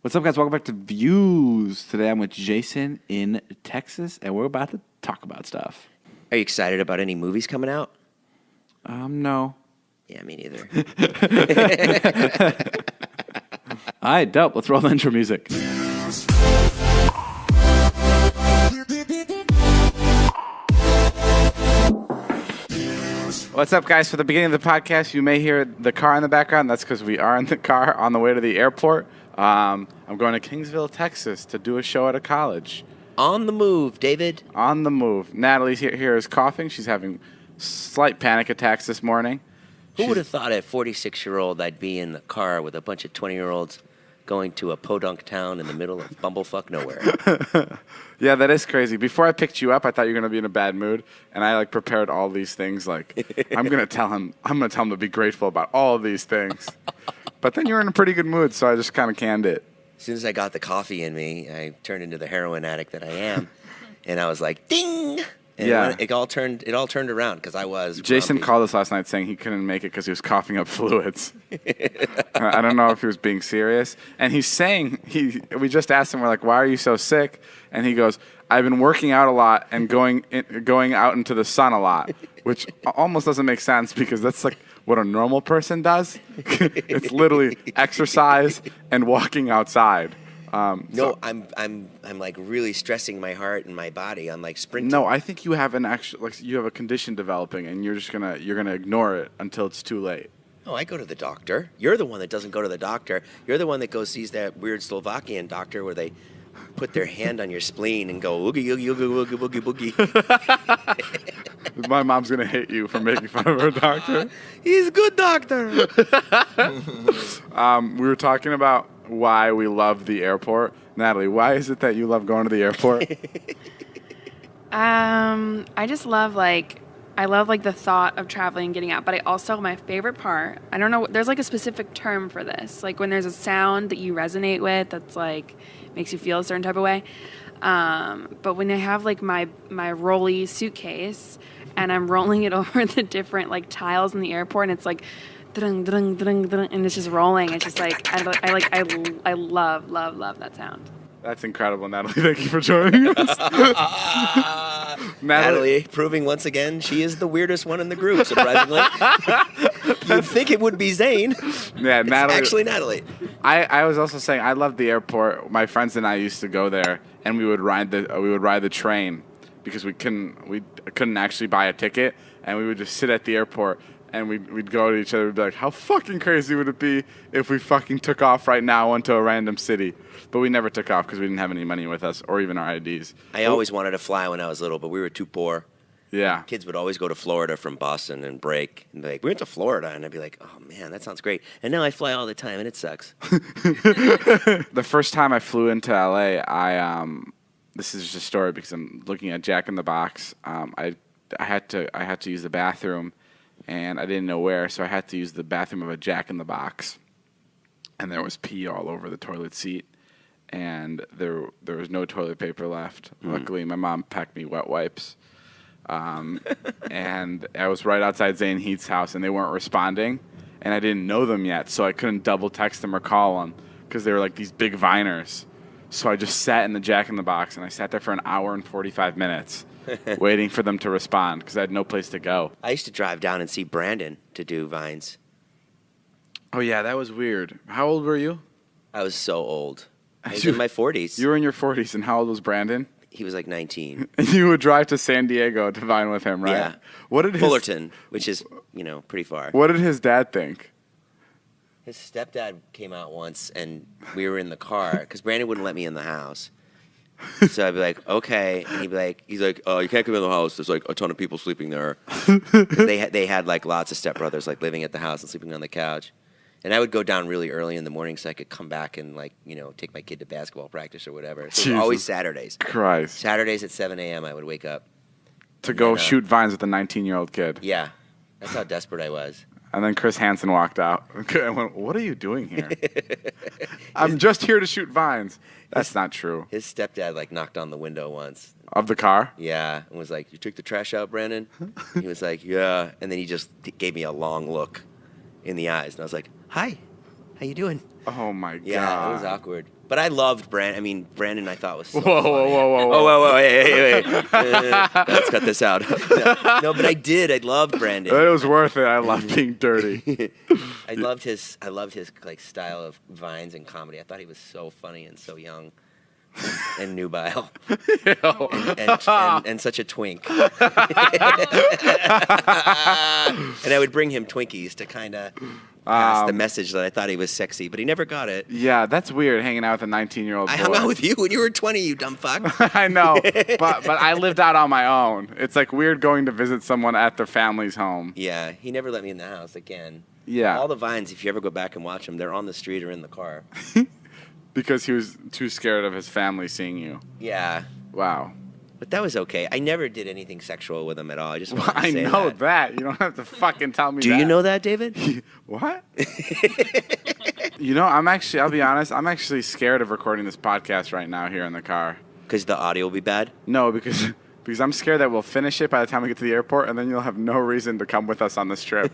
What's up, guys? Welcome back to Views. Today I'm with Jason in Texas, and we're about to talk about stuff. Are you excited about any movies coming out? No. Yeah, me neither. All right, dope. Let's roll the intro music. What's up, guys? For the beginning of the podcast, you may hear the car in the background. That's because we are in the car on the way to the airport. I'm going to Kingsville, Texas to do a show at a college. On the move, David. On the move. Natalie's here is coughing. She's having slight panic attacks this morning. Who would have thought at 46-year-old I'd be in the car with a bunch of 20-year-olds going to a podunk town in the middle of bumblefuck nowhere? Yeah, that is crazy. Before I picked you up, I thought you were going to be in a bad mood, and I prepared all these things. I'm going to tell him to be grateful about all of these things. But then you were in a pretty good mood, so I just kind of canned it. As soon as I got the coffee in me, I turned into the heroin addict that I am, and I was like, ding! And yeah. it all turned around because I was Jason grumpy. called us last night saying he couldn't make it because he was coughing up fluids. I don't know if he was being serious. And he's saying, we just asked him, we're like, why are you so sick? And he goes, I've been working out a lot and going out into the sun a lot, which almost doesn't make sense because that's like what a normal person does. It's literally exercise and walking outside. No, I'm like really stressing my heart and my body. I'm like sprinting. No, I think you have you have a condition developing, and you're gonna ignore it until it's too late. No, I go to the doctor. You're the one that doesn't go to the doctor. You're the one that sees that weird Slovakian doctor where they put their hand on your spleen and go oogie oogie oogie oogie boogie boogie. My mom's gonna hate you for making fun of her doctor. He's a good doctor. We were talking about why we love the airport. Natalie, why is it that you love going to the airport? I just love the thought of traveling and getting out, but I also, my favorite part, I don't know, there's like a specific term for this, like when there's a sound that you resonate with that's like makes you feel a certain type of way. But when I have like my rolly suitcase and I'm rolling it over the different like tiles in the airport, and it's like and it's just rolling. It's just like I love that sound. That's incredible, Natalie. Thank you for joining us. Natalie, proving once again she is the weirdest one in the group, surprisingly. You'd think it would be Zane. Yeah, it's Natalie. Actually, Natalie. I was also saying I love the airport. My friends and I used to go there, and we would ride the train because we couldn't actually buy a ticket, and we would just sit at the airport. And we'd go to each other and be like, how fucking crazy would it be if we fucking took off right now into a random city? But we never took off because we didn't have any money with us or even our IDs. I always wanted to fly when I was little, but we were too poor. Yeah. Kids would always go to Florida from Boston and break. And be like, we went to Florida. And I'd be like, oh, man, that sounds great. And now I fly all the time, and it sucks. The first time I flew into L.A., this is just a story because I'm looking at Jack in the Box. I had to use the bathroom. And I didn't know where, so I had to use the bathroom of a Jack in the Box. And there was pee all over the toilet seat, and there was no toilet paper left. Luckily, my mom packed me wet wipes. And I was right outside Zane and Heath's house, and they weren't responding. And I didn't know them yet, so I couldn't double text them or call them because they were like these big Viners. So I just sat in the Jack in the Box, and I sat there for an hour and 45 minutes. Waiting for them to respond because I had no place to go. I used to drive down and see Brandon to do Vines. Oh, yeah, that was weird. How old were you? I was so old. I was in my 40s. You were in your 40s, and how old was Brandon? He was like 19. And you would drive to San Diego to Vine with him, right? Yeah. Fullerton, which is, pretty far. What did his dad think? His stepdad came out once, and we were in the car because Brandon wouldn't let me in the house. So I'd be like, okay, and he's like, you can't come in the house. There's like a ton of people sleeping there. They had like lots of stepbrothers like living at the house and sleeping on the couch. And I would go down really early in the morning so I could come back and take my kid to basketball practice or whatever. So it was always Saturdays. Christ. Saturdays at 7 a.m. I would wake up to go shoot Vines with a 19-year-old kid. Yeah, that's how desperate I was. And then Chris Hansen walked out. I went, what are you doing here? I'm just here to shoot Vines. That's not true. His stepdad knocked on the window once. Of the car? Yeah, and was like, you took the trash out, Brandon? He was like, yeah. And then he just gave me a long look in the eyes. And I was like, hi. how you doing? Oh my god. Yeah, it was awkward. But I loved Brandon. I mean, Brandon I thought was so Whoa, funny. whoa. Hey. Let's cut this out. No, but I did. I loved Brandon. It was worth it. I love being dirty. I loved his like style of vines and comedy. I thought he was so funny and so young. And nubile. and such a twink. And I would bring him Twinkies to kind of pass the message that I thought he was sexy, but he never got it. Yeah, that's weird hanging out with a 19-year-old boy. I hung out with you when you were 20, you dumb fuck. I know, but I lived out on my own. It's like weird going to visit someone at their family's home. Yeah, he never let me in the house again. Yeah. All the vines, if you ever go back and watch them, they're on the street or in the car. Because he was too scared of his family seeing you. Yeah. Wow. But that was okay. I never did anything sexual with him at all. I just wanted to I say know that. You don't have to fucking tell me that. Do you know that, David? What? You know, I'll be honest, I'm actually scared of recording this podcast right now here in the car. Because the audio will be bad? No, because I'm scared that we'll finish it by the time we get to the airport, and then you'll have no reason to come with us on this trip.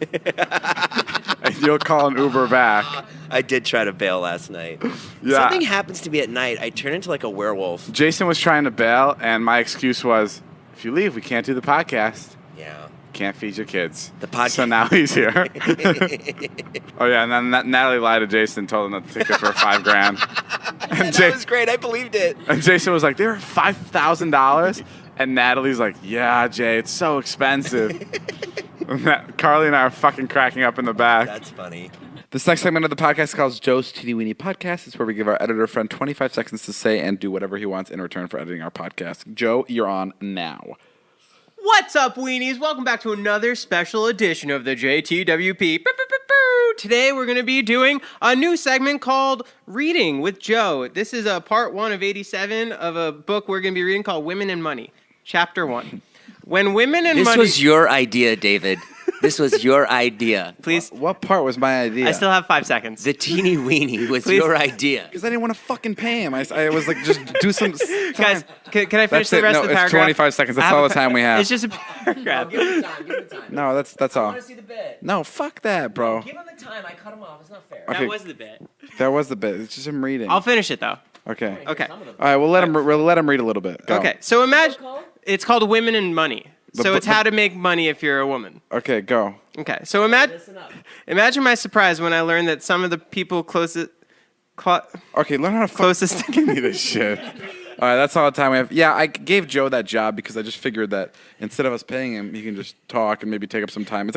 And you'll call an Uber back. I did try to bail last night. Yeah. Something happens to me at night. I turn into like a werewolf. Jason was trying to bail, and my excuse was, if you leave, we can't do the podcast. Yeah. Can't feed your kids. The podcast. So now he's here. Oh, yeah, and then Natalie lied to Jason, told him that the tickets were $5,000. And that was great. I believed it. And Jason was like, they were $5,000? And Natalie's like, yeah, Jay, it's so expensive. Carly and I are fucking cracking up in the back. That's funny. This next segment of the podcast is called Joe's Teeny Weeny Podcast. It's where we give our editor friend 25 seconds to say and do whatever he wants in return for editing our podcast. Joe, you're on now. What's up, weenies? Welcome back to another special edition of the JTWP. Today we're going to be doing a new segment called Reading with Joe. This is a part 1 of 87 of a book we're going to be reading called Women and Money, Chapter 1. When women and money... This was your idea, David. This was your idea. Please. What part was my idea? I still have 5 seconds. The teeny weeny was your idea. Because I didn't want to fucking pay him. I was like, just do some time. Guys, can I finish That's the it. rest No, of the it's paragraph? 25 seconds. That's all the time we have. It's just a paragraph. Give him the time. No, that's all. I want to see the bit. No, fuck that, bro. Give him the time. I cut him off. It's not fair. Okay. That was the bit. That was the bit. It's just him reading. I'll finish it, though. Okay. Okay. All right, we'll let him read a little bit. Go. Okay, so imagine... It's called Women and Money. So it's the- how to make money if you're a woman. Okay, go. Okay, so imagine my surprise when I learned that some of the people closest... Okay, learn how to Closest- give me this shit. All right, that's all the time we have. Yeah, I gave Joe that job because I just figured that instead of us paying him, he can just talk and maybe take up some time.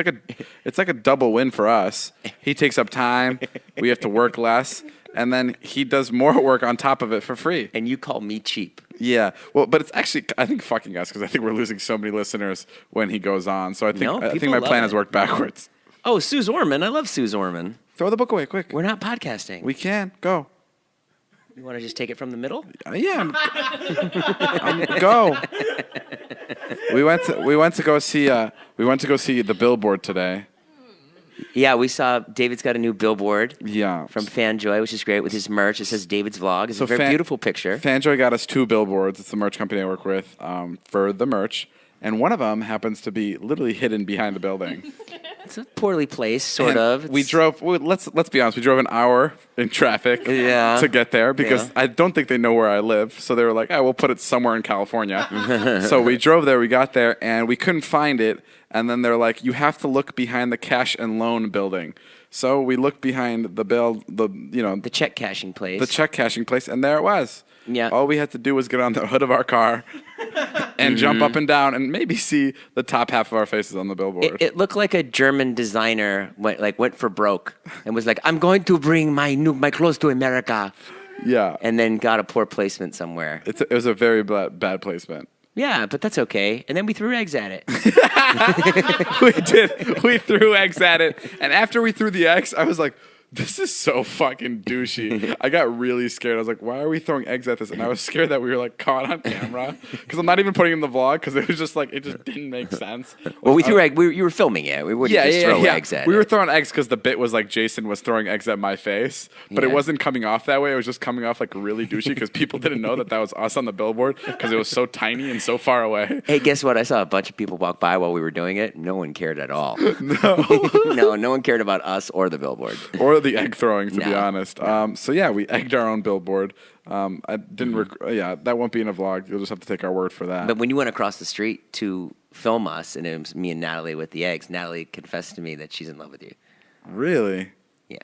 It's like a double win for us. He takes up time, we have to work less, and then he does more work on top of it for free. And you call me cheap. Yeah, well, but it's actually I think fucking us because I think we're losing so many listeners when he goes on. So I think No, I think people my love plan it. has worked backwards. Oh, Suze Orman. I love Suze Orman. Throw the book away, quick. We're not podcasting. We can go. You want to just take it from the middle? Yeah, go. We went to go see the Billboard today. Yeah, we saw David's got a new billboard. Yeah, From Fanjoy, which is great, with his merch. It says David's Vlog. It's a very beautiful picture. Fanjoy got us 2 billboards. It's the merch company I work with for the merch, and one of them happens to be literally hidden behind a building. It's a poorly placed, sort And of. We drove. Well, let's be honest. We drove an hour in traffic to get there because I don't think they know where I live. So they were like, we'll put it somewhere in California." So we drove there. We got there and we couldn't find it. And then they're like, "You have to look behind the cash and loan building." So we looked behind the check cashing place. the check cashing place, and there it was. Yeah. All we had to do was get on the hood of our car and jump up and down and maybe see the top half of our faces on the billboard. It looked like a German designer went for broke and was like, "I'm going to bring my clothes to America," Yeah. and then got a poor placement somewhere. It was a very bad placement. Yeah, but that's okay. And then we threw eggs at it. We did. We threw eggs at it. And after we threw the eggs, I was like, this is so fucking douchey. I got really scared. I was like, why are we throwing eggs at this? And I was scared that we were like caught on camera. Because I'm not even putting in the vlog because it was just like, it just didn't make sense. Well, we threw eggs. You were filming it. We wouldn't just throw eggs at it. We were throwing eggs because the bit was like Jason was throwing eggs at my face. But it wasn't coming off that way. It was just coming off like really douchey because people didn't know that was us on the billboard because it was so tiny and so far away. Hey, guess what? I saw a bunch of people walk by while we were doing it. No one cared at all. No one cared about us or the billboard. Or the egg throwing, to be honest. So yeah, we egged our own billboard. I didn't. That won't be in a vlog. You'll just have to take our word for that. But when you went across the street to film us, and it was me and Natalie with the eggs, Natalie confessed to me that she's in love with you. Really? Yeah.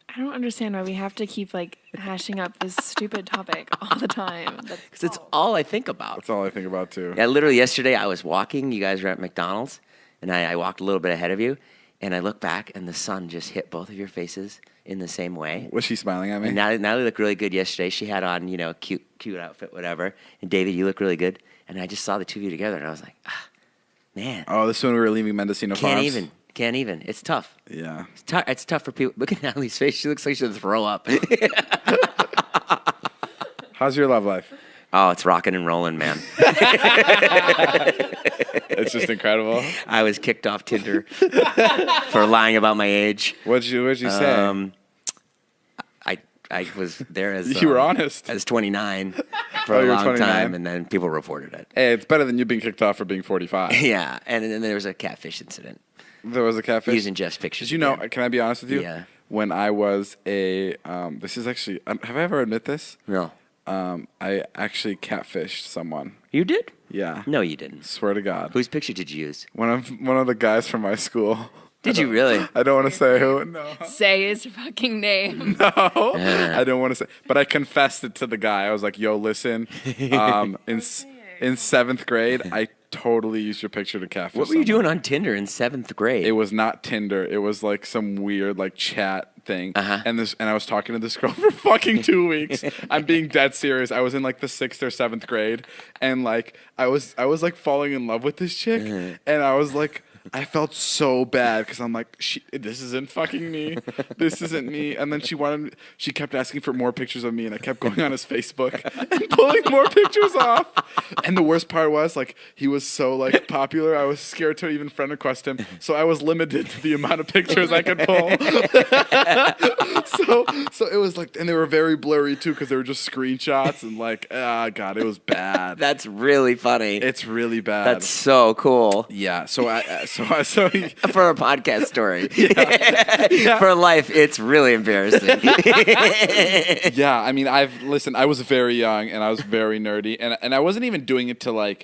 I don't understand why we have to keep like hashing up this stupid topic all the time. Because it's all I think about. That's all I think about too. Yeah, literally yesterday I was walking. You guys were at McDonald's, and I walked a little bit ahead of you, and I looked back, and the sun just hit both of your faces in the same way. Was she smiling at me? And Natalie looked really good yesterday. She had on, cute outfit, whatever. And David, you look really good. And I just saw the two of you together, and I was like, man. Oh, this is when we were leaving Mendocino Farms? Can't even. It's tough. Yeah. It's tough for people. Look at Natalie's face. She looks like she'll throw up. How's your love life? Oh, it's rocking and rolling, man. It's just incredible. I was kicked off Tinder for lying about my age. What'd you say? I was there as you were honest as 29 for a long 29? time, and then people reported it. Hey, it's better than you being kicked off for being 45. Yeah, and then there was a catfish incident. There was a catfish? Using Jeff's pictures. Did you know, can I be honest with you? Yeah. When I was this is actually, have I ever admit this? No. I actually catfished someone. You did? Yeah. No, you didn't. Swear to God. Whose picture did you use? One of the guys from my school. Did you really? I don't want to say who. No. Say his fucking name. No. I don't want to say. But I confessed it to the guy. I was like, yo, listen. In 7th grade, I totally used your picture to catfish What were you doing on Tinder in 7th grade? It was not Tinder. It was like some weird like chat thing. Uh-huh. And I was talking to this girl for fucking 2 weeks. I'm being dead serious. I was in like the 6th or 7th grade, and like I was like falling in love with this chick, and I was like, I felt so bad because I'm like, this isn't fucking me. This isn't me. And then she kept asking for more pictures of me, and I kept going on his Facebook and pulling more pictures off. And the worst part was, like, he was so like popular, I was scared to even friend request him. So I was limited to the amount of pictures I could pull. so it was like, and they were very blurry too because they were just screenshots, and like, God, it was bad. That's really funny. It's really bad. That's so cool. Yeah. So for a podcast story. Yeah. For life, it's really embarrassing. Yeah, I mean, I was very young, and I was very nerdy, and I wasn't even doing it to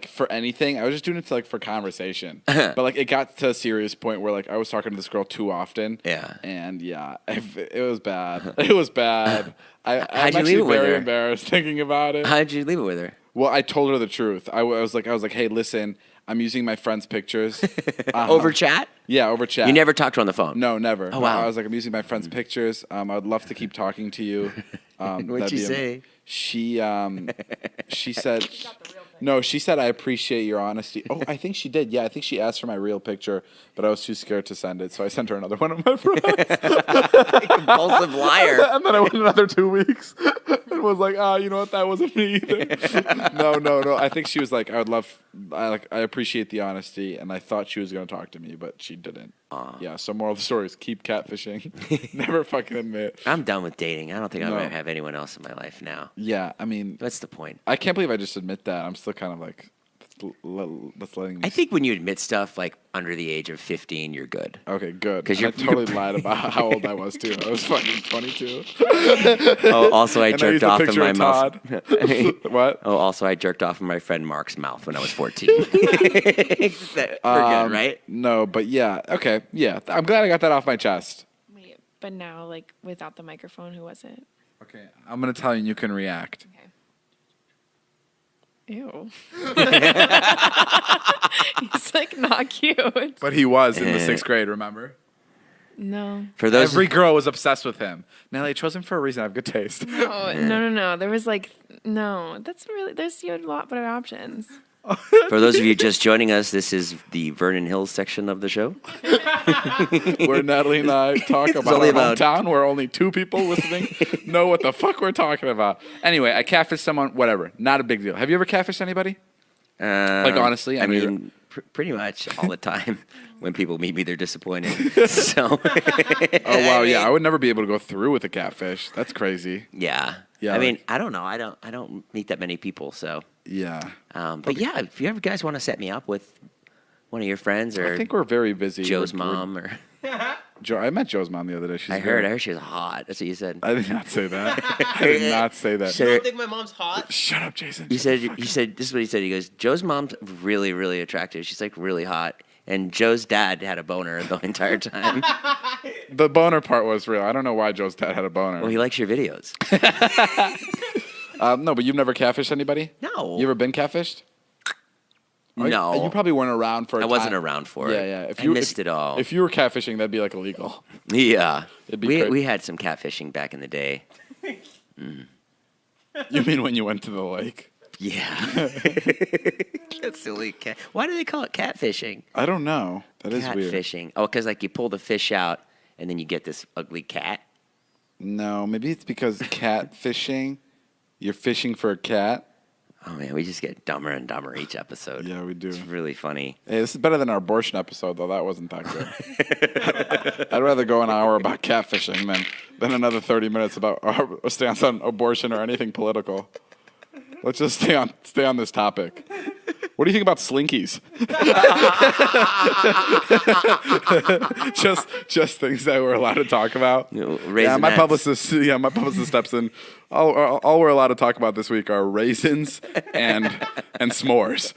for anything. I was just doing it for conversation. But like it got to a serious point where like I was talking to this girl too often. Yeah. And yeah, it was bad. It was bad. I'm actually very embarrassed thinking about it. How'd you leave it with her? Well, I told her the truth. I was like, hey, listen, I'm using my friend's pictures. Over chat? Yeah, over chat. You never talked to her on the phone? No, never. Oh, wow. I was like, I'm using my friend's pictures. I would love to keep talking to you. What'd she say? She said, no, she said, I appreciate your honesty. Oh, I think she did. Yeah, I think she asked for my real picture, but I was too scared to send it, so I sent her another one of my friends. Compulsive liar. And then I went another 2 weeks and was like, you know what, that wasn't me either. No. I think she was like, I appreciate the honesty, and I thought she was going to talk to me, but she didn't. Yeah, so moral of the story is keep catfishing. Never fucking admit. I'm done with dating. I don't think I'm going to have anyone else in my life now. Yeah, I mean. What's the point? I can't believe I just admit that. I'm still kind of like, that's letting me. I think when you admit stuff like under the age of 15, you're good. Okay, good. Because I totally lied about how old I was too. I was fucking 22. Oh, also I jerked off in my mouth. What? Oh, also I jerked off in my friend Mark's mouth when I was 14. We're good, right? No, but yeah. Okay, yeah. I'm glad I got that off my chest. Wait, but now, like, without the microphone, who was it? Okay, I'm gonna tell you, and you can react. Okay. Ew. He's like not cute. But he was in the 6th grade. Remember? No. For those Every girl was obsessed with him. Nelly, I chose him for a reason. I have good taste. No. There was like no. That's really there's a lot better options. For those of you just joining us, this is the Vernon Hills section of the show. Where Natalie and I talk about our hometown, where only 2 people listening know what the fuck we're talking about. Anyway, I catfished someone, whatever. Not a big deal. Have you ever catfished anybody? Like, honestly? I mean pretty much all the time. When people meet me, they're disappointed. So. Oh, wow, yeah. I would never be able to go through with a catfish. That's crazy. Yeah. Yeah. I mean, I don't know. I don't meet that many people, so. Yeah. But yeah, if you ever guys want to set me up with one of your friends or I think we're very busy. Joe's mom or Joe, I met Joe's mom the other day. She's I great. heard she was hot. That's what you said. I did not say that. I did not say that. You don't think my mom's hot? Shut up, Jason. You said this is what he said. He goes, Joe's mom's really, really attractive. She's like really hot. And Joe's dad had a boner the entire time. The boner part was real. I don't know why Joe's dad had a boner. Well, he likes your videos. No, but you've never catfished anybody? No. You ever been catfished? No. You probably weren't around for it. I wasn't around for it. Yeah, yeah. I missed it all. If you were catfishing, that'd be like illegal. Yeah. It'd be crazy. We had some catfishing back in the day. You mean when you went to the lake? Yeah. That's silly cat. Why do they call it catfishing? I don't know. That is weird. Catfishing. Oh, because like you pull the fish out and then you get this ugly cat. No, maybe it's because catfishing, you're fishing for a cat. Oh man, we just get dumber and dumber each episode. Yeah, we do. It's really funny. Hey, this is better than our abortion episode, though. That wasn't that good. I'd rather go an hour about catfishing than another 30 minutes about our stance on abortion or anything political. Let's just stay on this topic. What do you think about slinkies? just things that we're allowed to talk about. Yeah, my publicist steps in. All we're allowed to talk about this week are raisins and s'mores.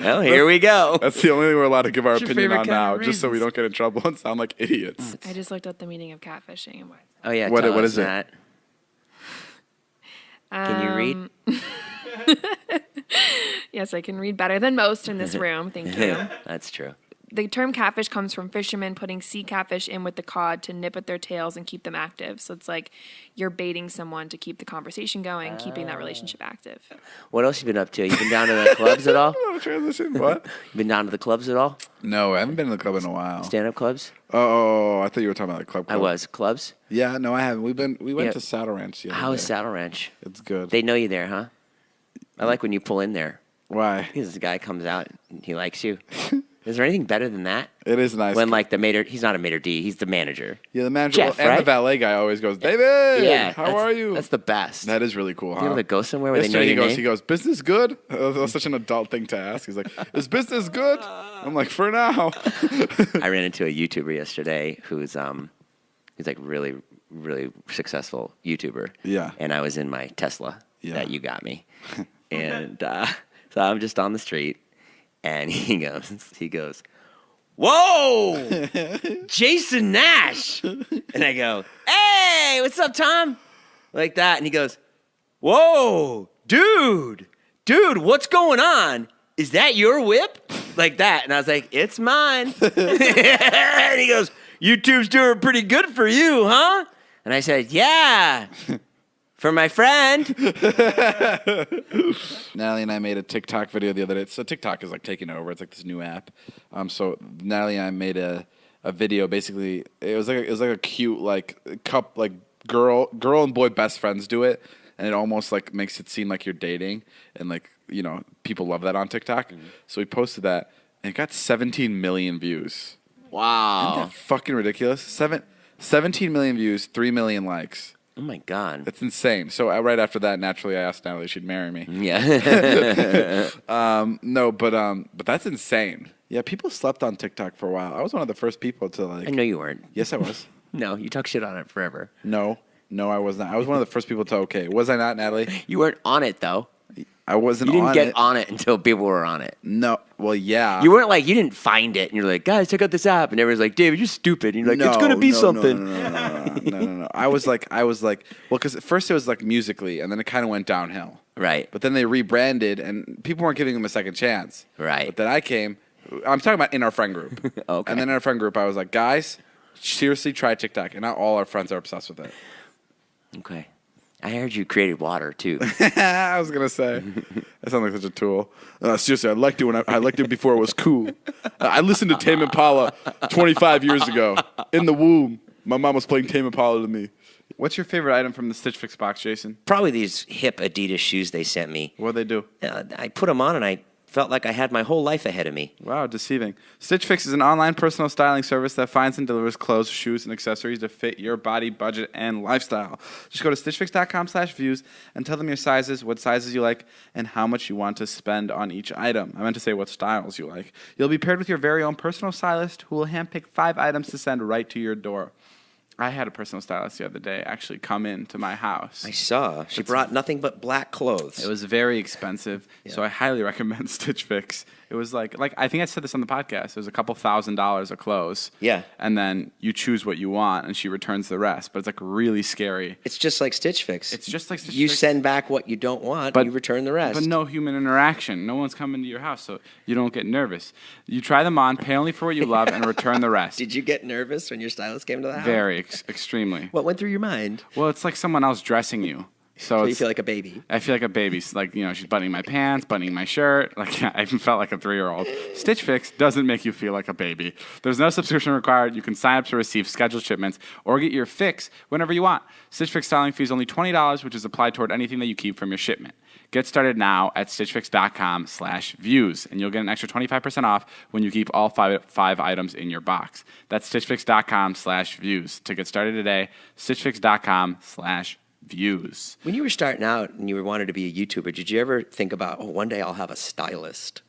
Well, here we go. That's the only thing we're allowed to give our What's your opinion favorite on kind now, of just so we raisins? don't get in trouble and sound like idiots. I just looked up the meaning of catfishing and why. Oh yeah, What tell us is it? that. Can you read? Yes, I can read better than most in this room. Thank you. That's true. The term catfish comes from fishermen putting sea catfish in with the cod to nip at their tails and keep them active. So it's like you're baiting someone to keep the conversation going, keeping that relationship active. What else you been up to? You been down to the clubs at all? Transition? What? You been down to the clubs at all? No, I haven't been in the club in a while. Stand-up clubs? Oh, I thought you were talking about like club. I was. Clubs? Yeah, no, I haven't. We went Yeah. to Saddle Ranch the other How is day. Saddle Ranch? It's good. They know you there, huh? I like when you pull in there. Why? Because this guy comes out and he likes you. Is there anything better than that? It is nice. When like the maitre, he's not a maitre d', he's the manager. Yeah, the manager Jeff, and right? the valet guy always goes, David, Yeah. how are you? That's the best. That is really cool, huh? You able to go somewhere where they know Yesterday your he name? goes, business good? That's such an adult thing to ask. He's like, is business good? I'm like, for now. I ran into a YouTuber yesterday who's like really, really successful YouTuber. Yeah. And I was in my Tesla Yeah. that you got me. And so I'm just on the street and he goes, whoa, Jason Nash. And I go, hey, what's up, Tom? Like that. And he goes, whoa, dude, what's going on? Is that your whip? Like that. And I was like, it's mine. And he goes, YouTube's doing pretty good for you, huh? And I said, yeah, for my friend. Natalie and I made a TikTok video the other day. So TikTok is like taking over. It's like this new app. So Natalie and I made a video. Basically, it was like a cute girl and boy best friends do it, and it almost like makes it seem like you're dating, and like people love that on TikTok. Mm-hmm. So we posted that, and it got 17 million views. Wow. Isn't that fucking ridiculous? 17 million views, 3 million likes. Oh my God. That's insane. So right after that, naturally, I asked Natalie if she'd marry me. Yeah. No, but that's insane. Yeah, people slept on TikTok for a while. I was one of the first people to like. I know you weren't. Yes, I was. No, you talk shit on it forever. No, I was not. I was one of the first people to. Okay, was I not, Natalie? You weren't on it though. I wasn't. You didn't get it. on it until people were on it. No. Well, yeah. You weren't like, you didn't find it and you're like, guys, check out this app. And everyone's like, David, you're stupid. And you're like, it's going to be something. No. I was like, well, because at first it was like Musically, and then it kind of went downhill. Right. But then they rebranded, and people weren't giving them a second chance. Right. But then I came. I'm talking about in our friend group. Okay. And then in our friend group, I was like, guys, seriously, try TikTok. And not all our friends are obsessed with it. Okay. I heard you created water too. I was gonna say, I sound like such a tool. Seriously, I liked it I liked it before it was cool. I listened to Tame Impala 25 years ago in the womb. My mom was playing Tame Impala to me. What's your favorite item from the Stitch Fix box, Jason? Probably these hip Adidas shoes they sent me. What do they do? I put them on and I felt like I had my whole life ahead of me. Wow, deceiving. Stitch Fix is an online personal styling service that finds and delivers clothes, shoes, and accessories to fit your body, budget, and lifestyle. Just go to stitchfix.com/views and tell them your sizes, what sizes you like, and how much you want to spend on each item. I meant to say what styles you like. You'll be paired with your very own personal stylist who will handpick 5 items to send right to your door. I had a personal stylist the other day actually come into my house. I saw. She brought nothing but black clothes. It was very expensive, so I highly recommend Stitch Fix. It was like I think I said this on the podcast. It was a couple $1,000s of clothes. Yeah. And then you choose what you want, and she returns the rest. But it's like really scary. It's just like Stitch Fix. It's just like Stitch Fix. You send back what you don't want, and you return the rest. But no human interaction. No one's coming to your house, so you don't get nervous. You try them on, pay only for what you love, and return the rest. Did you get nervous when your stylist came to the house? Very, extremely. What went through your mind? Well, it's like someone else dressing you. So you feel like a baby. I feel like a baby. Like, she's buttoning my pants, buttoning my shirt. Like, I even felt like a 3-year-old. Stitch Fix doesn't make you feel like a baby. There's no subscription required. You can sign up to receive scheduled shipments or get your fix whenever you want. Stitch Fix styling fee is only $20, which is applied toward anything that you keep from your shipment. Get started now at stitchfix.com/views, and you'll get an extra 25% off when you keep all five items in your box. That's stitchfix.com/views. To get started today, stitchfix.com/views. When you were starting out and you wanted to be a YouTuber, did you ever think about, one day I'll have a stylist?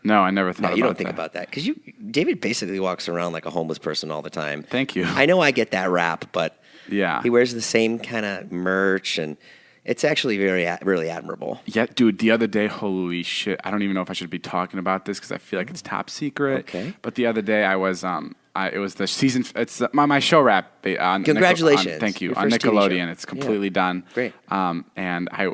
No, I never thought about that. You don't think about that. Because David basically walks around like a homeless person all the time. Thank you. I know I get that rap, but yeah, he wears the same kind of merch, and it's actually really admirable. Yeah, dude, the other day, holy shit. I don't even know if I should be talking about this because I feel like it's top secret. Okay. But the other day I was... it was the season. It's my show wrap. On Congratulations! Thank you. Your On first TV Nickelodeon, show. it's completely done. Great. And I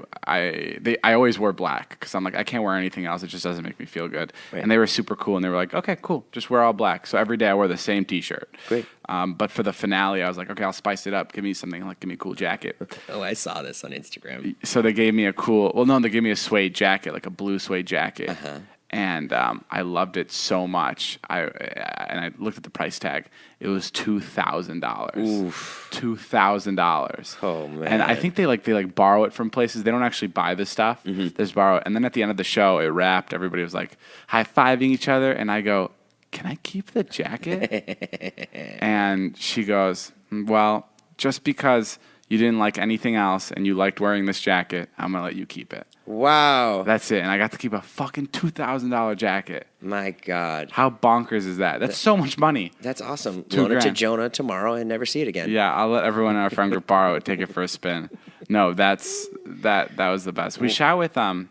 always wear black because I'm like I can't wear anything else. It just doesn't make me feel good. Right. And they were super cool. And they were like, okay, cool, just wear all black. So every day I wore the same T-shirt. Great. But for the finale, I was like, okay, I'll spice it up. Give me something like give me a cool jacket. Oh, I saw this on Instagram. So they gave me a cool. Well, no, they gave me a suede jacket, like a blue suede jacket. Uh-huh. And I loved it so much. I looked at the price tag. It was $2,000. Oof. $2,000. Oh man! And I think they borrow it from places. They don't actually buy the stuff. Mm-hmm. They just borrow it. And then at the end of the show, it wrapped. Everybody was like high-fiving each other, and I go, "Can I keep the jacket?" And she goes, "Well, just because you didn't like anything else and you liked wearing this jacket, I'm gonna let you keep it." Wow. That's it. And I got to keep a fucking $2,000 jacket. My God. How bonkers is that? That's so much money. That's awesome. $2 Loan it to grand. Jonah tomorrow and never see it again. Yeah, I'll let everyone in our friend group borrow it, take it for a spin. No, that was the best. We shot with Tom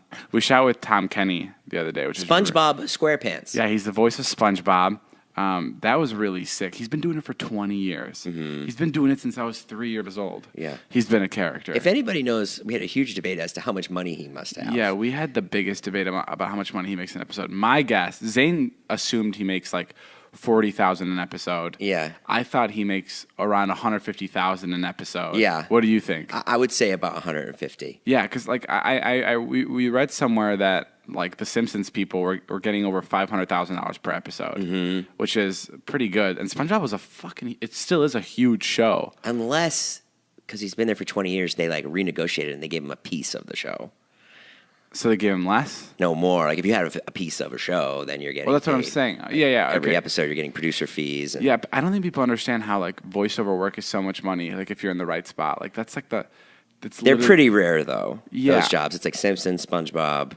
Kenny the other day, which is SpongeBob SquarePants. yeah, he's the voice of SpongeBob. That was really sick. He's been doing it for 20 years. Mm-hmm. He's been doing it since I was 3 years old. Yeah. He's been a character. If anybody knows, we had a huge debate as to how much money he must have. Yeah, we had the biggest debate about how much money he makes in an episode. My guess, Zane assumed he makes like $40,000 an episode. Yeah. I thought he makes around $150,000 an episode. Yeah. What do you think? I would say about 150. Yeah, because like we read somewhere that like the Simpsons people were getting over $500,000 per episode, which is pretty good. And SpongeBob was it still is a huge show. Unless, because he's been there for 20 years, they like renegotiated and they gave him a piece of the show. So they gave him less? No, more. Like if you had a piece of a show, then you're getting Well, that's what I'm paid. saying. Yeah. Every okay. episode, you're getting producer fees. And Yeah, but I don't think people understand how like voiceover work is so much money. Like if you're in the right spot, like that's like they're pretty rare though. Yeah. Those jobs. It's like Simpsons, SpongeBob,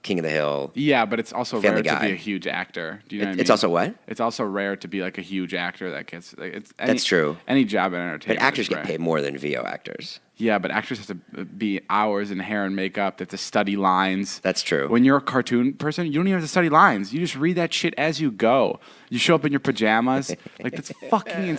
King of the Hill. Yeah, but it's also Family rare to Guy. be a huge actor. Do you know what I mean? It's also what? It's also rare to be like a huge actor that gets. Like, That's true. Any job in entertainment. But actors is get rare. paid more than VO actors. Yeah, but actors have to be hours in hair and makeup. They have to study lines. That's true. When you're a cartoon person, you don't even have to study lines. You just read that shit as you go. You show up in your pajamas. Like that's fucking.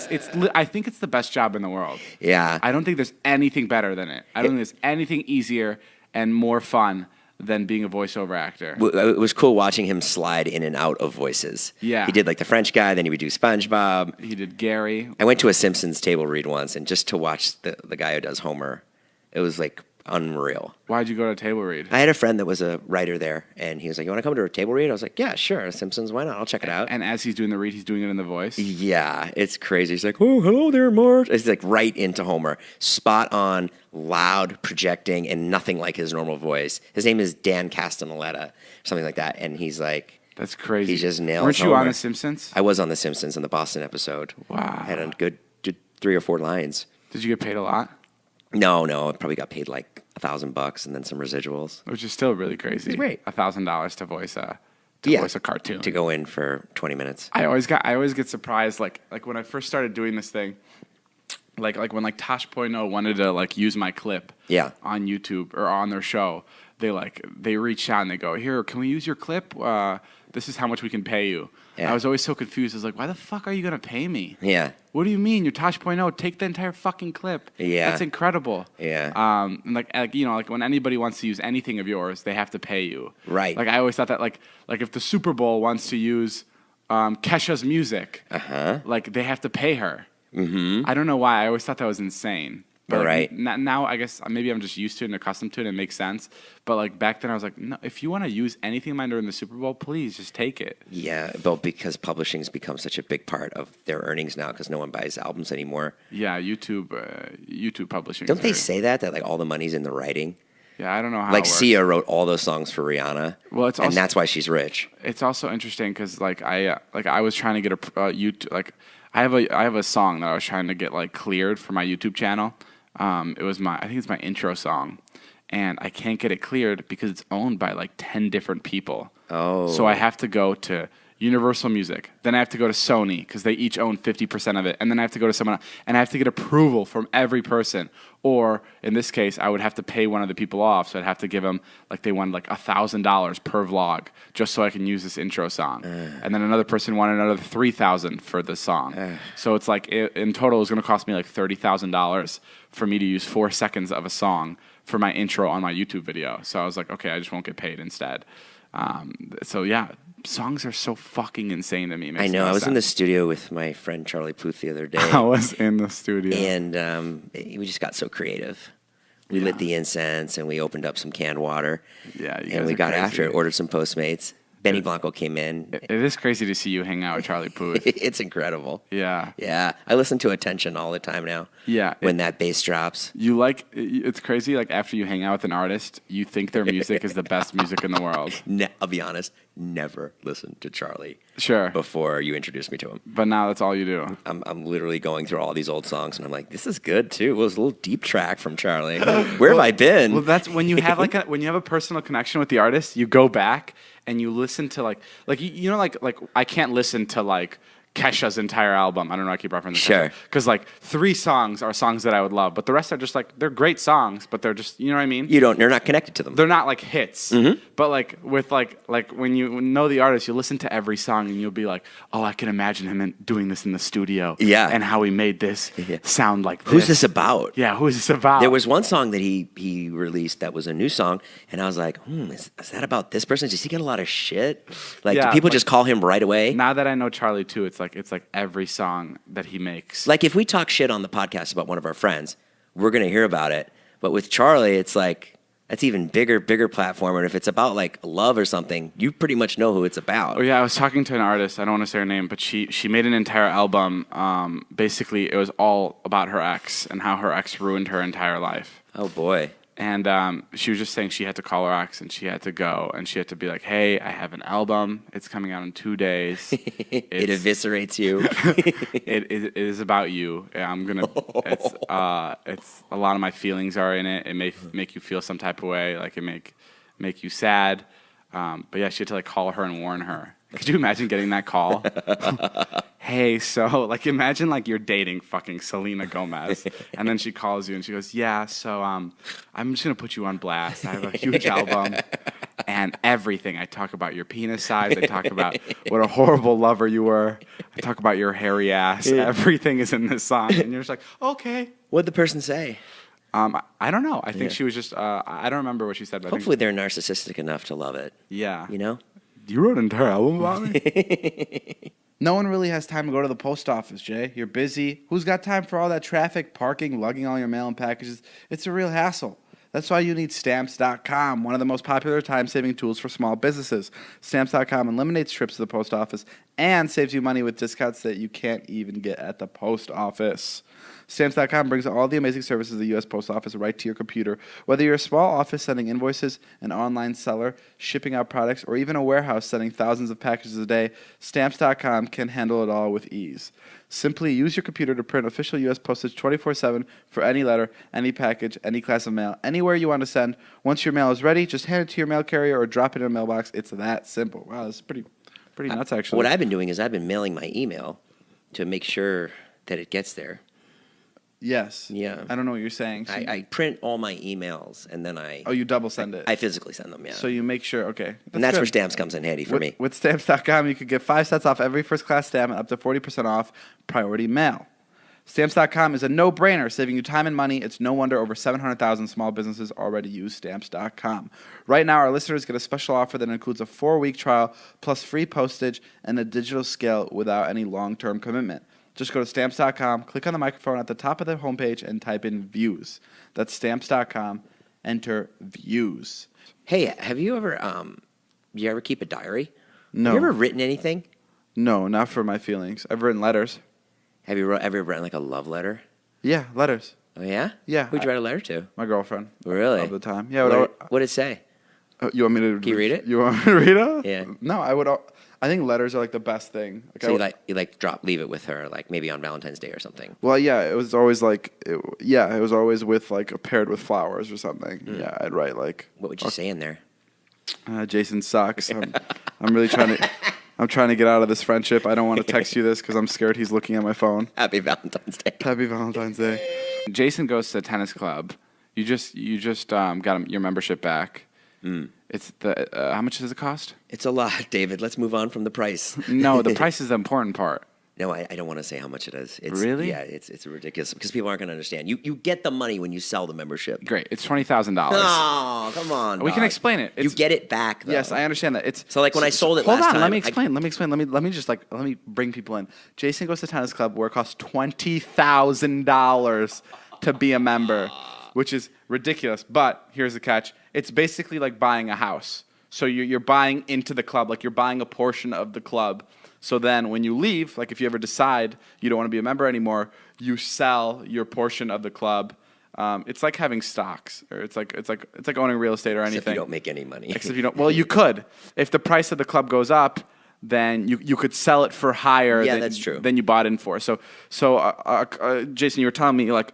I think it's the best job in the world. Yeah. I don't think there's anything better than it. I don't think there's anything easier and more fun than being a voiceover actor. It was cool watching him slide in and out of voices. Yeah. He did like the French guy, then he would do SpongeBob. He did Gary. I went to a Simpsons table read once, and just to watch the guy who does Homer, it was like unreal. Why'd you go to table read? I had a friend that was a writer there, and he was like, "You want to come to a table read?" I was like, "Yeah, sure. Simpsons, why not? I'll check it out." And as he's doing the read, he's doing it in the voice? Yeah, it's crazy. He's like, "Oh, hello there, Marge." It's like right into Homer. Spot on, loud, projecting, and nothing like his normal voice. His name is Dan Castellaneta, something like that, and he's like... That's crazy. He just nails Weren't you Homer. on The Simpsons? I was on The Simpsons in the Boston episode. Wow. I had a good 3 or 4 lines. Did you get paid a lot? No, I probably got paid like $1,000 and then some residuals. Which is still really crazy. It's great. $1,000 to voice a voice a cartoon. To go in for 20 minutes. I always get surprised like when I first started doing this thing, like when like Tosh.0 wanted to like use my clip on YouTube or on their show, they reach out and they go, "Here, can we use your clip? This is how much we can pay you." Yeah. I was always so confused. I was like, "Why the fuck are you gonna pay me?" Yeah. What do you mean? You're Tosh.0. Take the entire fucking clip. Yeah. That's incredible. Yeah. And like when anybody wants to use anything of yours, they have to pay you. Right. Like I always thought that like if the Super Bowl wants to use Kesha's music, like they have to pay her. Mm-hmm. I don't know why. I always thought that was insane. But right. Now I guess maybe I'm just used to it and accustomed to it and it makes sense. But like back then I was like, no, if you want to use anything of mine during the Super Bowl, please just take it. Yeah, but because publishing has become such a big part of their earnings now because no one buys albums anymore. Yeah, YouTube publishing. Don't they say that like all the money's in the writing? Yeah, I don't know how. Like it works. Sia wrote all those songs for Rihanna. Well, and that's why she's rich. It's also interesting because I was trying to get a YouTube I have a song that I was trying to get like cleared for my YouTube channel. I think it's my intro song, and I can't get it cleared because it's owned by like 10 different people. Oh. So I have to go to Universal Music. Then I have to go to Sony because they each own 50% of it. And then I have to go to someone else. And I have to get approval from every person. Or in this case, I would have to pay one of the people off. So I'd have to give them, like they wanted like $1,000 per vlog just so I can use this intro song. And then another person wanted another $3,000 for the song. So it's like in total, it's going to cost me like $30,000 for me to use 4 seconds of a song for my intro on my YouTube video. So I was like, okay, I just won't get paid instead. So yeah, songs are so fucking insane to me. I know. I was in the studio with my friend Charlie Puth the other day. I was in the studio. And we just got so creative. We lit the incense and we opened up some canned water. Yeah, and we got after it, ordered some Postmates. Benny Blanco came in. It is crazy to see you hang out with Charlie Puth. It's incredible. Yeah. Yeah. I listen to Attention all the time now. Yeah. When that bass drops. It's crazy. Like after you hang out with an artist, you think their music is the best music in the world. I'll be honest. Never listened to Charlie. Sure. Before you introduced me to him. But now that's all you do. I'm literally going through all these old songs and I'm like, this is good too. Well, it was a little deep track from Charlie. Where have I been? Well, that's when you have when you have a personal connection with the artist, you go back and you listen to like I can't listen to like Kesha's entire album. I don't know. I keep referencing. Sure. Because like 3 songs are songs that I would love, but the rest are just like they're great songs, but they're just you know what I mean. You're not connected to them. They're not like hits. Mm-hmm. But like with like when you know the artist, you listen to every song and you'll be like, oh, I can imagine him doing this in the studio. Yeah. And how he made this sound like this. Who's this about? Yeah. Who is this about? There was one song that he released that was a new song, and I was like, is that about this person? Does he get a lot of shit? Like, do people just call him right away? Now that I know Charlie too, it's like every song that he makes. Like if we talk shit on the podcast about one of our friends, we're gonna hear about it. But with Charlie, it's like that's even bigger platform. And if it's about like love or something, you pretty much know who it's about. Oh yeah, I was talking to an artist. I don't want to say her name, but she made an entire album. Basically, it was all about her ex and how her ex ruined her entire life. Oh boy. And she was just saying she had to call her ex and she had to go and she had to be like, hey, I have an album. It's coming out in 2 days. It eviscerates you. it is about you. I'm gonna. It's a lot of my feelings are in it. It may make you feel some type of way. Like it make you sad. But yeah, she had to like call her and warn her. Could you imagine getting that call? Hey, so like imagine like you're dating fucking Selena Gomez and then she calls you and she goes, yeah, so I'm just going to put you on blast. I have a huge album and everything. I talk about your penis size. I talk about what a horrible lover you were. I talk about your hairy ass. Everything is in this song. And you're just like, okay. What'd the person say? I don't know. I think she was just, I don't remember what she said. But hopefully they're narcissistic enough to love it. Yeah. You know? You wrote an entire album about me? No one really has time to go to the post office, Jay. You're busy. Who's got time for all that traffic, parking, lugging all your mail and packages? It's a real hassle. That's why you need Stamps.com, one of the most popular time-saving tools for small businesses. Stamps.com eliminates trips to the post office and saves you money with discounts that you can't even get at the post office. Stamps.com brings all the amazing services of the U.S. Post Office right to your computer. Whether you're a small office sending invoices, an online seller shipping out products, or even a warehouse sending thousands of packages a day, Stamps.com can handle it all with ease. Simply use your computer to print official U.S. postage 24/7 for any letter, any package, any class of mail, anywhere you want to send. Once your mail is ready, just hand it to your mail carrier or drop it in a mailbox. It's that simple. Wow, that's pretty nuts, actually. What I've been doing is I've been mailing my email to make sure that it gets there. Yes. Yeah. I don't know what you're saying. So I print all my emails and then you double send it. I physically send them, yeah. So you make sure, okay. And that's good. where Stamps comes in handy for me. With Stamps.com, you could get 5 cents off every first-class stamp and up to 40% off priority mail. Stamps.com is a no-brainer, saving you time and money. It's no wonder over 700,000 small businesses already use Stamps.com. Right now, our listeners get a special offer that includes a 4-week trial plus free postage and a digital scale without any long-term commitment. Just go to Stamps.com, click on the microphone at the top of the homepage, and type in Views. That's Stamps.com. Enter Views. Hey, have you ever keep a diary? No. Have you ever written anything? No, not for my feelings. I've written letters. Have you ever written like a love letter? Yeah, letters. Oh, yeah? Yeah. Who'd you write a letter to? My girlfriend. Really? All the time. Yeah. What did it say? You want me to? Can you read it? You want me to read it? Yeah. No, I would. I think letters are like the best thing. So you leave it with her, like maybe on Valentine's Day or something. Well, yeah, it was always it was always with paired with flowers or something. Yeah, I'd write like. What would you say in there? Jason sucks. I'm really trying to. I'm trying to get out of this friendship. I don't want to text you this because I'm scared he's looking at my phone. Happy Valentine's Day. Happy Valentine's Day. Jason goes to the tennis club. You just got your membership back. It's how much does it cost? It's a lot, David. Let's move on from the price. No, the price is the important part. No, I don't want to say how much it is. Really? Yeah, it's ridiculous because people aren't going to understand. You get the money when you sell the membership. Great. It's $20,000. Oh, come on. We can explain it. You get it back, though. Yes, I understand that. It's so like when I sold it last time. Hold on, let me explain. Let me bring people in. Jason goes to tennis club where it costs $20,000 to be a member, which is ridiculous. But here's the catch. It's basically like buying a house. So you're buying into the club, like you're buying a portion of the club. So then when you leave, like if you ever decide you don't want to be a member anymore, you sell your portion of the club. It's like having stocks, or it's like owning real estate or anything. Except you don't make any money. Except you don't. Well, you could. If the price of the club goes up, then you could sell it for higher that's true. than you bought in for. So Jason, you were telling me like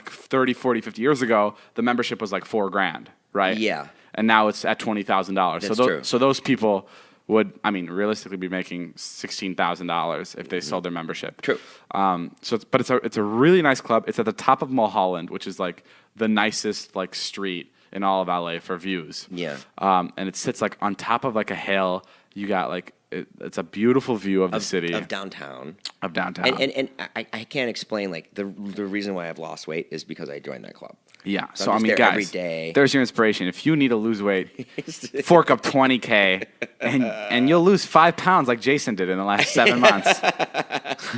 30, 40, 50 years ago, the membership was like $4,000, right? Yeah. And now it's at $20,000. That's true. So those people would, realistically be making $16,000 if they sold their membership. True. It's a really nice club. It's at the top of Mulholland, which is like the nicest like street in all of LA for views. Yeah. And it sits like on top of like a hill. You got like it's a beautiful view of the city of downtown. And I can't explain like the reason why I've lost weight is because I joined that club. Yeah. So I'm guys, every day. There's your inspiration. If you need to lose weight, fork up $20K and you'll lose 5 pounds like Jason did in the last 7 months.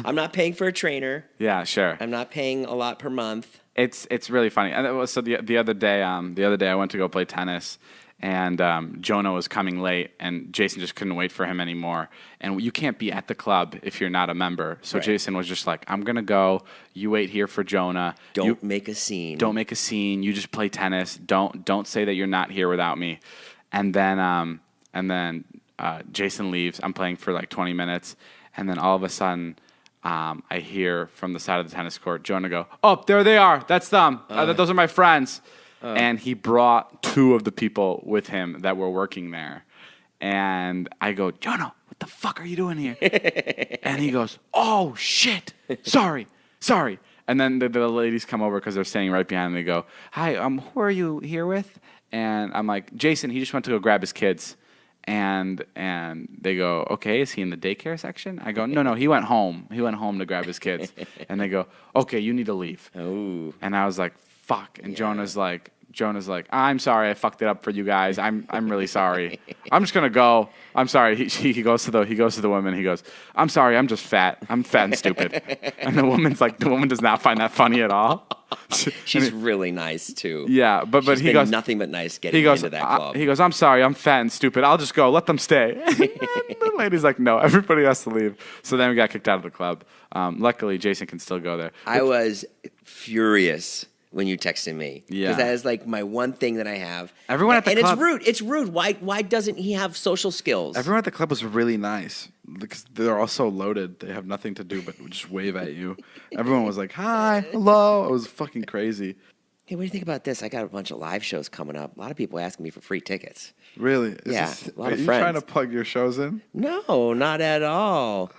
I'm not paying for a trainer. Yeah, sure. I'm not paying a lot per month. It's really funny. And the other day I went to go play tennis. And Jonah was coming late, and Jason just couldn't wait for him anymore. And you can't be at the club if you're not a member. So right. Jason was just like, I'm going to go. You wait here for Jonah. Don't make a scene. Don't make a scene. You just play tennis. Don't say that you're not here without me. And then Jason leaves. I'm playing for like 20 minutes. And then all of a sudden, I hear from the side of the tennis court, Jonah go, oh, there they are. That's them. Those are my friends. And he brought 2 of the people with him that were working there. And I go, Jonah, what the fuck are you doing here? And he goes, oh, shit. Sorry. And then the ladies come over because they're standing right behind me. They go, hi, who are you here with? And I'm like, Jason, he just went to go grab his kids. And they go, okay, is he in the daycare section? I go, no, he went home. He went home to grab his kids. And they go, okay, you need to leave. Oh. And I was like, fuck. And Jonah's like, Jonah's like, I'm sorry, I fucked it up for you guys. I'm really sorry. I'm just gonna go. I'm sorry. He goes to the woman. He goes, I'm sorry. I'm just fat. I'm fat and stupid. And the woman does not find that funny at all. She's really nice too. Yeah, but She's he been goes nothing but nice getting into that club. He goes, I'm sorry. I'm fat and stupid. I'll just go. Let them stay. And the lady's like, no, everybody has to leave. So then we got kicked out of the club. Luckily, Jason can still go there. I was furious when you texted me. Yeah. Because that is like my one thing that I have. Everyone at the club. And it's rude. It's rude. Why doesn't he have social skills? Everyone at the club was really nice because they're all so loaded. They have nothing to do but just wave at you. Everyone was like, hi, hello. It was fucking crazy. Hey, what do you think about this? I got a bunch of live shows coming up. A lot of people asking me for free tickets. Really? A lot are of you friends. trying to plug your shows in? No, not at all.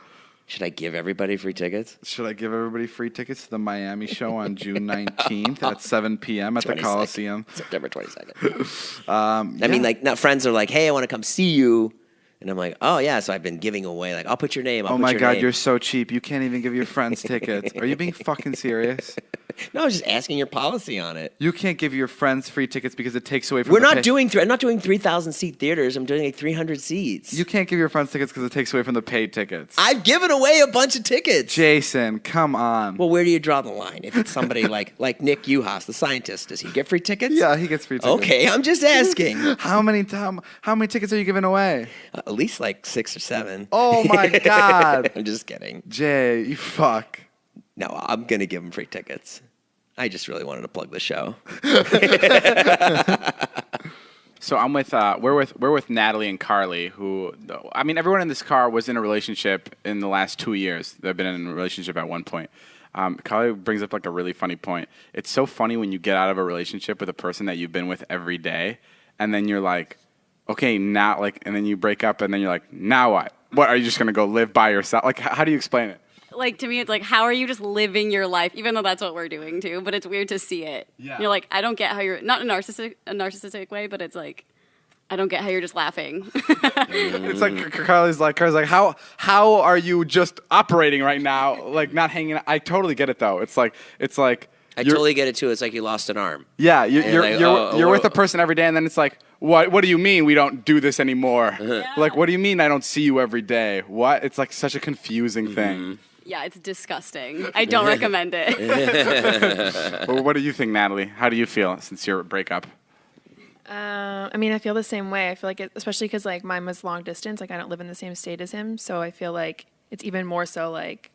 Should I give everybody free tickets? Should I give everybody free tickets to the Miami show on June 19th at 7 p.m. at the 22nd. Coliseum? September 22nd. I mean, like, now friends are like, hey, I want to come see you. And I'm like, oh, yeah. So I've been giving away, like, I'll put your name. Oh, my God, you're so cheap. You can't even give your friends tickets. Are you being fucking serious? No, I was just asking your policy on it. You can't give your friends free tickets because it takes away from I'm not doing 3,000 seat theaters. I'm doing like 300 seats. You can't give your friends tickets because it takes away from the paid tickets. I've given away a bunch of tickets. Jason, come on. Well, where do you draw the line? If it's somebody like Nick Uhas, the scientist, does he get free tickets? Yeah, he gets free tickets. Okay, I'm just asking. How many tickets are you giving away? At least like 6 or 7. Oh, my God. I'm just kidding. Jay, you fuck. No, I'm going to give him free tickets. I just really wanted to plug the show. So I'm with we're with Natalie and Carly, who I mean everyone in this car was in a relationship in the last 2 years. They've been in a relationship at one point. Carly brings up like a really funny point. It's so funny when you get out of a relationship with a person that you've been with every day, and then you're like, okay, now and then you break up, and then you're like, now what? What, are you just gonna go live by yourself? Like, how do you explain it? Like, to me, it's like, how are you just living your life, even though that's what we're doing, too? But it's weird to see it. Yeah. You're like, I don't get how you're, not in a narcissistic way, but it's like, I don't get how you're just laughing. It's like, Carly's like, how are you just operating right now? Like, not hanging out. I totally get it, though. It's like. I totally get it, too. It's like you lost an arm. Yeah, you're with a person every day, and then it's like, what do you mean we don't do this anymore? Yeah. Like, what do you mean I don't see you every day? What? It's like such a confusing thing. Yeah, it's disgusting. I don't recommend it. Well, what do you think, Natalie? How do you feel since your breakup? I mean, I feel the same way. I feel like especially because like mine was long distance. Like I don't live in the same state as him, so I feel like it's even more so like,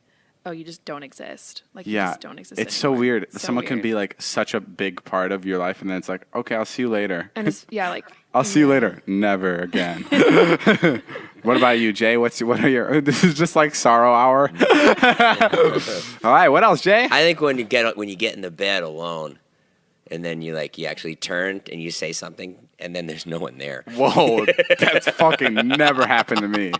oh, you just don't exist. Like you just don't exist. It's anymore. so weird. So Someone can weird. be like such a big part of your life, and then it's like, okay, I'll see you later. And it's like I'll see you later. Never again. What about you, Jay? What are your? This is just like sorrow hour. All right. What else, Jay? I think when you get in the bed alone, and then you actually turn and you say something, and then there's no one there. Whoa, that's fucking never happened to me.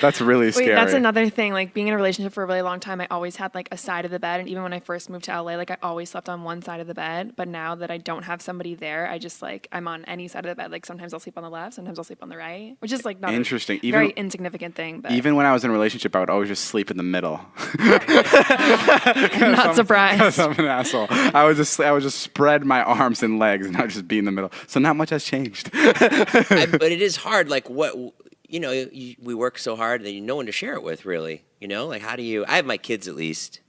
That's really scary. Wait, that's another thing. Like being in a relationship for a really long time, I always had like a side of the bed, and even when I first moved to LA, like I always slept on one side of the bed. But now that I don't have somebody there, I just like I'm on any side of the bed. Like sometimes I'll sleep on the left, sometimes I'll sleep on the right, which is like not interesting. a very insignificant thing. But even when I was in a relationship, I would always just sleep in the middle. I'm not surprised. Because I'm an asshole. I would just spread my arms and legs, and I'd just be in the middle. So not much has changed. But it is hard. Like we work so hard that you no one to share it with, really. Like how do you? I have my kids at least.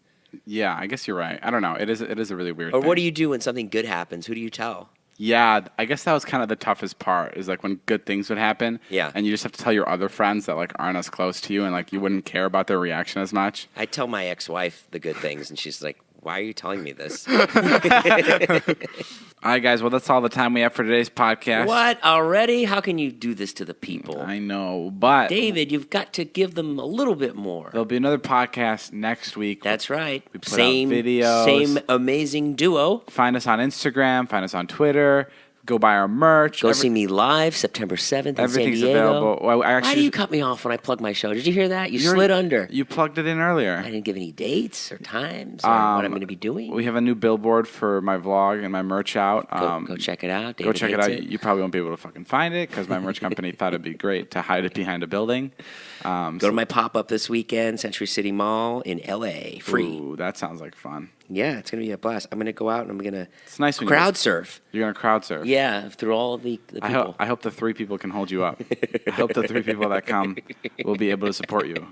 Yeah, I guess you're right. I don't know. It is a really weird Or thing. what do you do when something good happens? Who do you tell? Yeah, I guess that was kind of the toughest part. Is like when good things would happen. Yeah. And you just have to tell your other friends that like aren't as close to you, and like you wouldn't care about their reaction as much. I tell my ex-wife the good things, and she's like, "Why are you telling me this?" All right, guys. Well, that's all the time we have for today's podcast. What already? How can you do this to the people? I know, but David, you've got to give them a little bit more. there'll be another podcast next week. That's right. We put Same out videos. Same amazing duo. Find us on Instagram. Find us on Twitter. Go buy our merch. Go see me live September 7th in San Everything's Diego. available. Well, Why do you cut me off when I plug my show? Did you hear that? You slid under. You plugged it in earlier. I didn't give any dates or times or what I'm going to be doing. We have a new billboard for my vlog and my merch out. Go check it out. Go David check it hates out. You probably won't be able to fucking find it because my merch company thought it'd be great to hide it behind a building. Go to my pop-up this weekend, Century City Mall in L.A. Free. Ooh, that sounds like fun. Yeah, it's going to be a blast. I'm going to go out and I'm going to It's nice when crowd surf. you're going to crowd surf. Yeah, through all the people. I hope the 3 people can hold you up. I hope the 3 people that come will be able to support you.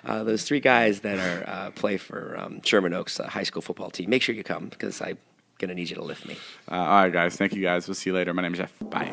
Those 3 guys that are play for Sherman Oaks high school football team. Make sure you come because I'm going to need you to lift me. All right, guys. Thank you, guys. We'll see you later. My name is Jeff. Bye.